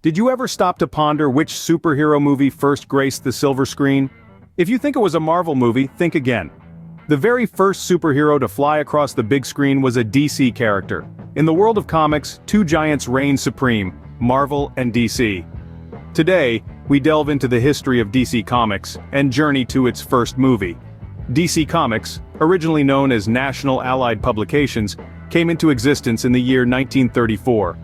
Did you ever stop to ponder which superhero movie first graced the silver screen? If you think it was a Marvel movie, think again. The very first superhero to fly across the big screen was a DC character. In the world of comics, two giants reign supreme, Marvel and DC. Today, we delve into the history of DC Comics and journey to its first movie. DC Comics, originally known as National Allied Publications, came into existence in the year 1934.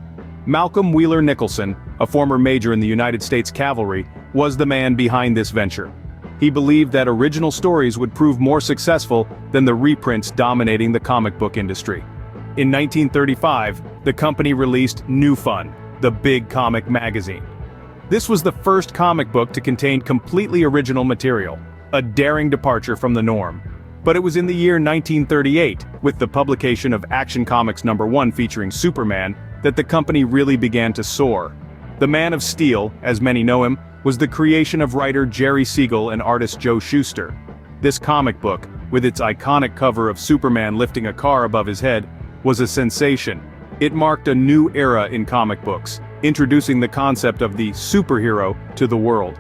Malcolm Wheeler Nicholson, a former major in the United States Cavalry, was the man behind this venture. He believed that original stories would prove more successful than the reprints dominating the comic book industry. In 1935, the company released New Fun, the big comic magazine. This was the first comic book to contain completely original material, a daring departure from the norm. But it was in the year 1938, with the publication of Action Comics #1 featuring Superman, that the company really began to soar. The Man of Steel, as many know him, was the creation of writer Jerry Siegel and artist Joe Shuster. This comic book, with its iconic cover of Superman lifting a car above his head, was a sensation. It marked a new era in comic books, introducing the concept of the superhero to the world.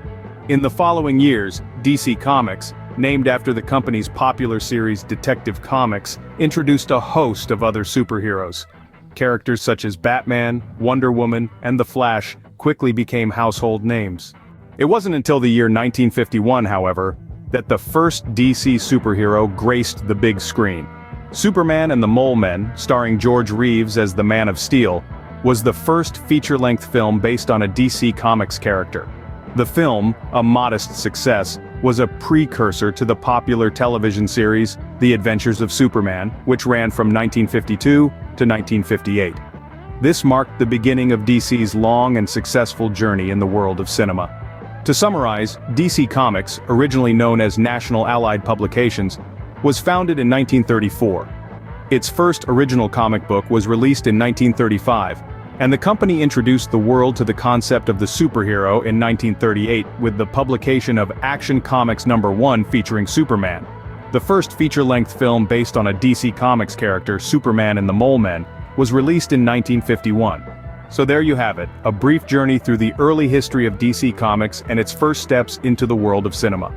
In the following years, DC Comics, named after the company's popular series Detective Comics, introduced a host of other superheroes. Characters such as Batman, Wonder Woman, and The Flash quickly became household names. It wasn't until the year 1951, however, that the first DC superhero graced the big screen. Superman and the Mole Men, starring George Reeves as the Man of Steel, was the first feature-length film based on a DC Comics character. The film, a modest success, was a precursor to the popular television series The Adventures of Superman, which ran from 1952 to 1958. This marked the beginning of DC's long and successful journey in the world of cinema. To summarize, DC Comics, originally known as National Allied Publications, was founded in 1934. Its first original comic book was released in 1935, and the company introduced the world to the concept of the superhero in 1938 with the publication of Action Comics #1 featuring Superman. The first feature-length film based on a DC Comics character, Superman and the Mole Men, was released in 1951. So there you have it, a brief journey through the early history of DC Comics and its first steps into the world of cinema.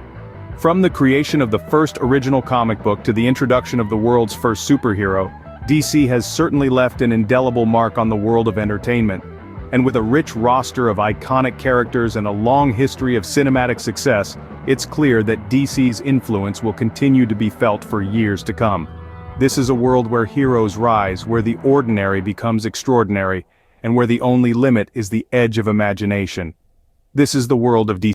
From the creation of the first original comic book to the introduction of the world's first superhero, DC has certainly left an indelible mark on the world of entertainment. And with a rich roster of iconic characters and a long history of cinematic success, it's clear that DC's influence will continue to be felt for years to come. This is a world where heroes rise, where the ordinary becomes extraordinary, and where the only limit is the edge of imagination. This is the world of DC.